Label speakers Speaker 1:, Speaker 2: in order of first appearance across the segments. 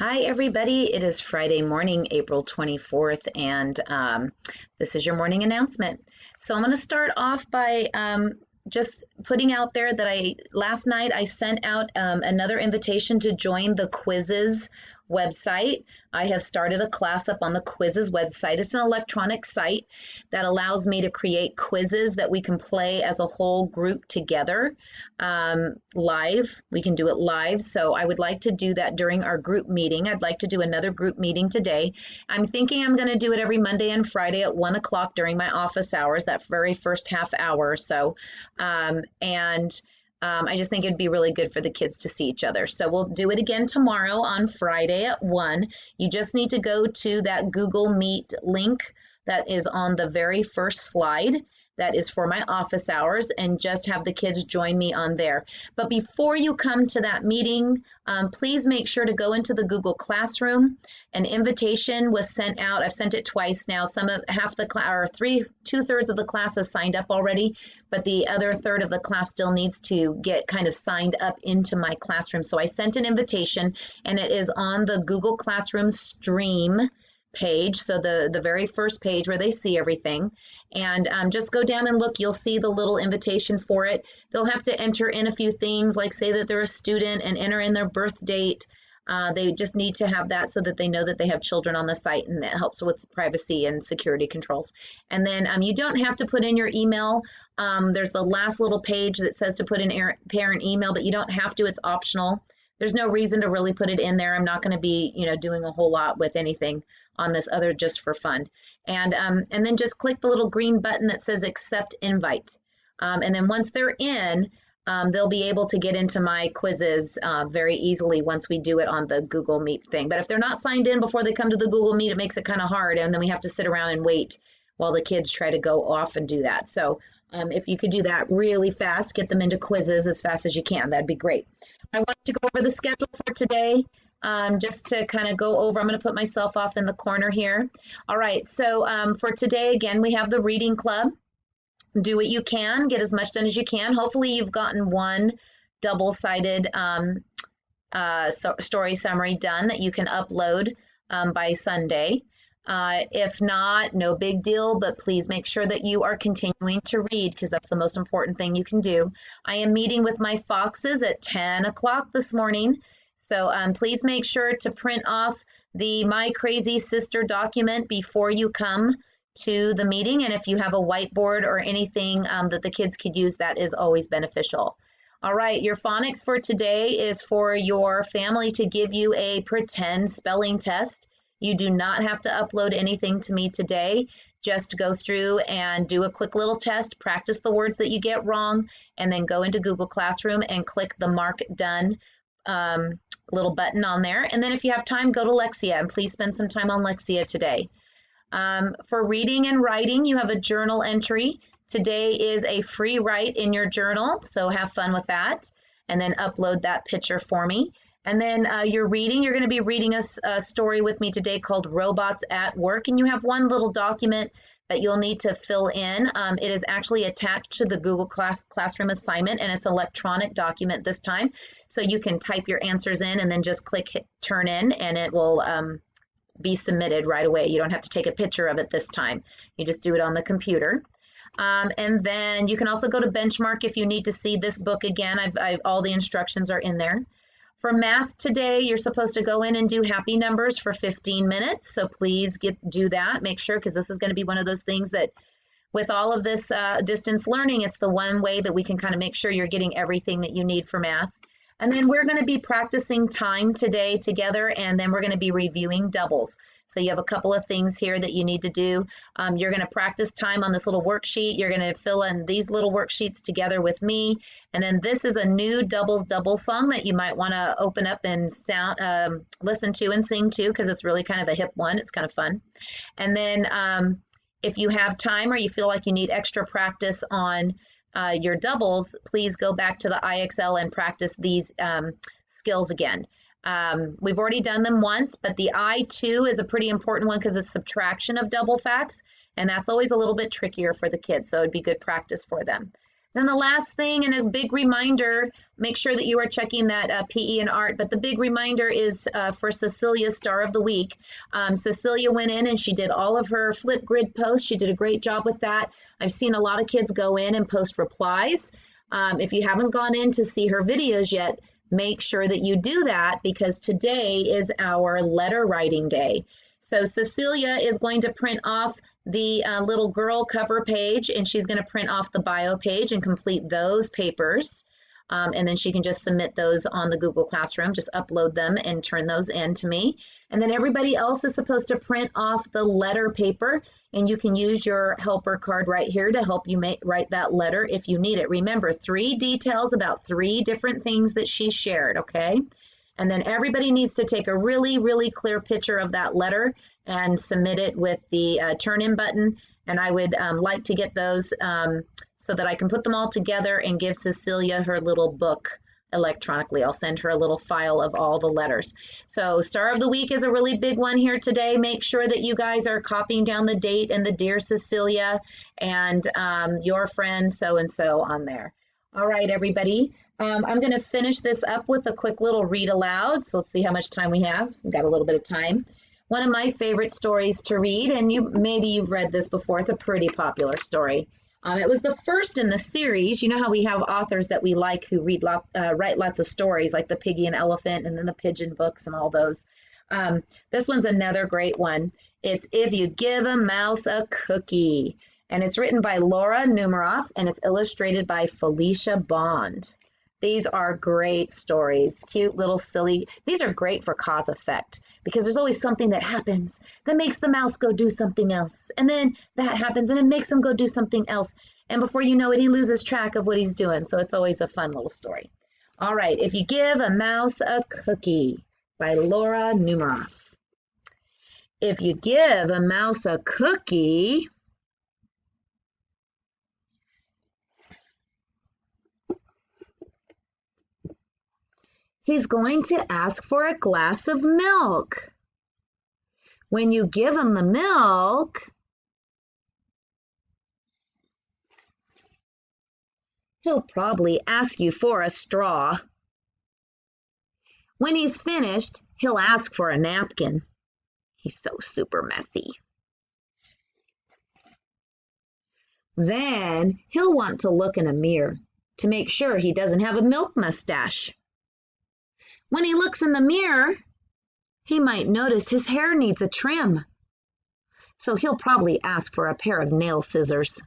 Speaker 1: Hi, everybody. It is Friday morning, April 24th, and this is your morning announcement. So I'm going to start off by just putting out there that last night I sent out another invitation to join the quizzes website. I have started a class up on the quizzes website. It's an electronic site that allows me to create quizzes that we can play as a whole group together live. We can do it live. So I would like to do that during our group meeting. I'd like to do another group meeting today. I'm thinking I'm going to do it every Monday and Friday at 1 o'clock during my office hours, that very first half hour or so. I just think it'd be really good for the kids to see each other. So we'll do it again tomorrow on Friday at 1. You just need to go to that Google Meet link that is on the very first slide. That is for my office hours, and just have the kids join me on there. But before you come to that meeting, please make sure to go into the Google Classroom. An invitation was sent out. I've sent it twice now. Half the class, or 2/3 of the class has signed up already, but the other third of the class still needs to get kind of signed up into my classroom. So I sent an invitation, and it is on the Google Classroom stream page, so the very first page where they see everything, and just go down and look. You'll see the little invitation for it. They'll have to enter in a few things, like say that they're a student and enter in their birth date. They just need to have that so that they know that they have children on the site, and that helps with privacy and security controls. And then you don't have to put in your email. There's the last little page that says to put in parent email, but you don't have to. It's optional. There's no reason to really put it in there. I'm not going to be, doing a whole lot with anything on this other, just for fun. And then just click the little green button that says accept invite. And then once they're in, they'll be able to get into my quizzes very easily once we do it on the Google Meet thing. But if they're not signed in before they come to the Google Meet, it makes it kind of hard. And then we have to sit around and wait while the kids try to go off and do that. So if you could do that really fast, get them into quizzes as fast as you can, that'd be great. I want to go over the schedule for today. Just to kind of go over, I'm going to put myself off in the corner here. All right, so for today, again, we have the reading club. Do what you can, get as much done as you can. Hopefully you've gotten one double-sided story summary done that you can upload by Sunday. If not, no big deal, but please make sure that you are continuing to read, because that's the most important thing you can do. I am meeting with my Foxes at 10 o'clock this morning. So please make sure to print off the My Crazy Sister document before you come to the meeting. And if you have a whiteboard or anything that the kids could use, that is always beneficial. All right, your phonics for today is for your family to give you a pretend spelling test. You do not have to upload anything to me today. Just go through and do a quick little test, practice the words that you get wrong, and then go into Google Classroom and click the Mark Done little button on there. And then if you have time, go to Lexia, and please spend some time on Lexia today. For reading and writing, you have a journal entry. Today is a free write in your journal, so have fun with that, and then upload that picture for me. And then you're going to be reading a story with me today called Robots at Work, and you have one little document that you'll need to fill in. It is actually attached to the Google Classroom assignment, and it's an electronic document this time. So you can type your answers in and then just click turn in, and it will be submitted right away. You don't have to take a picture of it this time. You just do it on the computer. And then you can also go to Benchmark if you need to see this book again. All the instructions are in there. For math today, you're supposed to go in and do happy numbers for 15 minutes. So please do that. Make sure, because this is going to be one of those things that with all of this distance learning, it's the one way that we can kind of make sure you're getting everything that you need for math. And then we're going to be practicing time today together, and then we're going to be reviewing doubles. So you have a couple of things here that you need to do. You're going to practice time on this little worksheet. You're going to fill in these little worksheets together with me. And then this is a new doubles double song that you might want to open up and listen to and sing to, because it's really kind of a hip one. It's kind of fun. And then if you have time or you feel like you need extra practice on your doubles, please go back to the IXL and practice these skills again. We've already done them once, but the I2 is a pretty important one because it's subtraction of double facts, and that's always a little bit trickier for the kids, so it'd be good practice for them. Then the last thing, and a big reminder, make sure that you are checking that PE and art, but the big reminder is for Cecilia's Star of the Week. Cecilia went in and she did all of her Flipgrid posts. She did a great job with that. I've seen a lot of kids go in and post replies. If you haven't gone in to see her videos yet, make sure that you do that because today is our letter writing day. So Cecilia is going to print off the little girl cover page, and she's going to print off the bio page and complete those papers. And then she can just submit those on the Google Classroom, just upload them and turn those in to me. And then everybody else is supposed to print off the letter paper, and you can use your helper card right here to help you write that letter if you need it. Remember, 3 details about 3 different things that she shared, okay? And then everybody needs to take a really, really clear picture of that letter and submit it with the turn-in button. And I would like to get those so that I can put them all together and give Cecilia her little book electronically. I'll send her a little file of all the letters. So Star of the Week is a really big one here today. Make sure that you guys are copying down the date and the Dear Cecilia and your friend so-and-so on there. All right, everybody. I'm going to finish this up with a quick little read aloud. So let's see how much time we have. We've got a little bit of time. One of my favorite stories to read, and maybe you've read this before. It's a pretty popular story. It was the first in the series. You know how we have authors that we like who write lots of stories, like the Piggy and Elephant and then the Pigeon books and all those. This one's another great one. It's If You Give a Mouse a Cookie. And it's written by Laura Numeroff, and it's illustrated by Felicia Bond. These are great stories, cute little silly. These are great for cause effect because there's always something that happens that makes the mouse go do something else. And then that happens and it makes him go do something else. And before you know it, he loses track of what he's doing. So it's always a fun little story. All right, If You Give a Mouse a Cookie by Laura Numeroff. If you give a mouse a cookie, he's going to ask for a glass of milk. When you give him the milk, he'll probably ask you for a straw. When he's finished, he'll ask for a napkin. He's so super messy. Then he'll want to look in a mirror to make sure he doesn't have a milk mustache. When he looks in the mirror, he might notice his hair needs a trim. So he'll probably ask for a pair of nail scissors.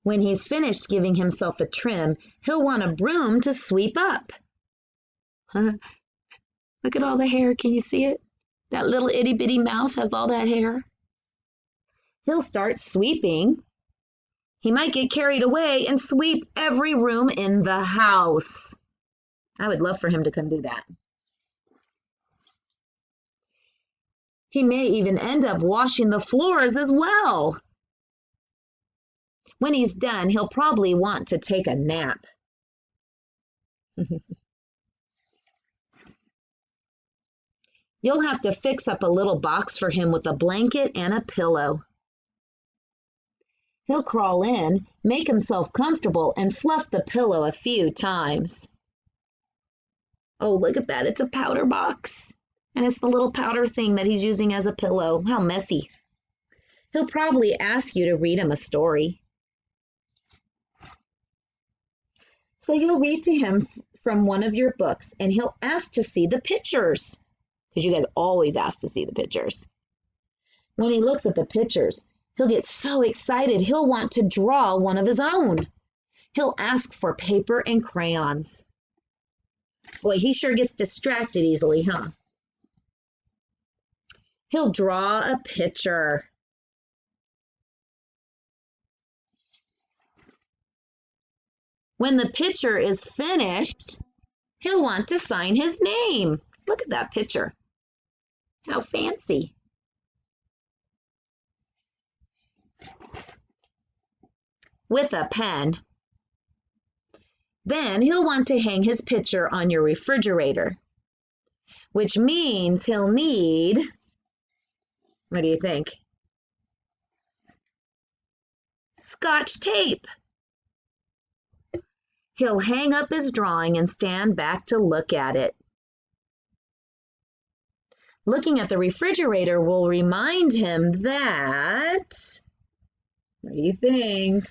Speaker 1: When he's finished giving himself a trim, he'll want a broom to sweep up. Look at all the hair. Can you see it? That little itty bitty mouse has all that hair. He'll start sweeping. He might get carried away and sweep every room in the house. I would love for him to come do that. He may even end up washing the floors as well. When he's done, he'll probably want to take a nap. You'll have to fix up a little box for him with a blanket and a pillow. He'll crawl in, make himself comfortable, and fluff the pillow a few times. Oh, look at that. It's a powder box. And it's the little powder thing that he's using as a pillow. How messy. He'll probably ask you to read him a story. So you'll read to him from one of your books, and he'll ask to see the pictures. Because you guys always ask to see the pictures. When he looks at the pictures, he'll get so excited he'll want to draw one of his own. He'll ask for paper and crayons. Boy, he sure gets distracted easily, huh? He'll draw a picture. When the picture is finished, he'll want to sign his name. Look at that picture. How fancy. With a pen. Then he'll want to hang his picture on your refrigerator, which means he'll need, what do you think? Scotch tape. He'll hang up his drawing and stand back to look at it. Looking at the refrigerator will remind him that... What do you think?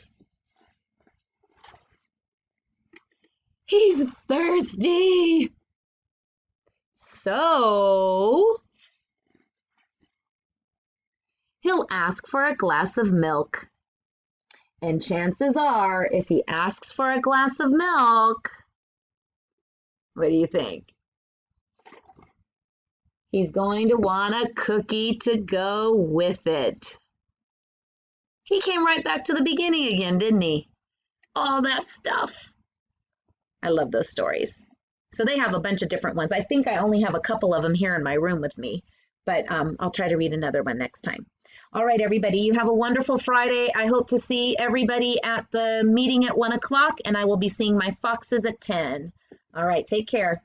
Speaker 1: He's thirsty. So he'll ask for a glass of milk. And chances are, if he asks for a glass of milk, what do you think? He's going to want a cookie to go with it. He came right back to the beginning again, didn't he? All that stuff. I love those stories. So they have a bunch of different ones. I think I only have a couple of them here in my room with me, but I'll try to read another one next time. All right, everybody, you have a wonderful Friday. I hope to see everybody at the meeting at 1 o'clock, and I will be seeing my foxes at 10. All right, take care.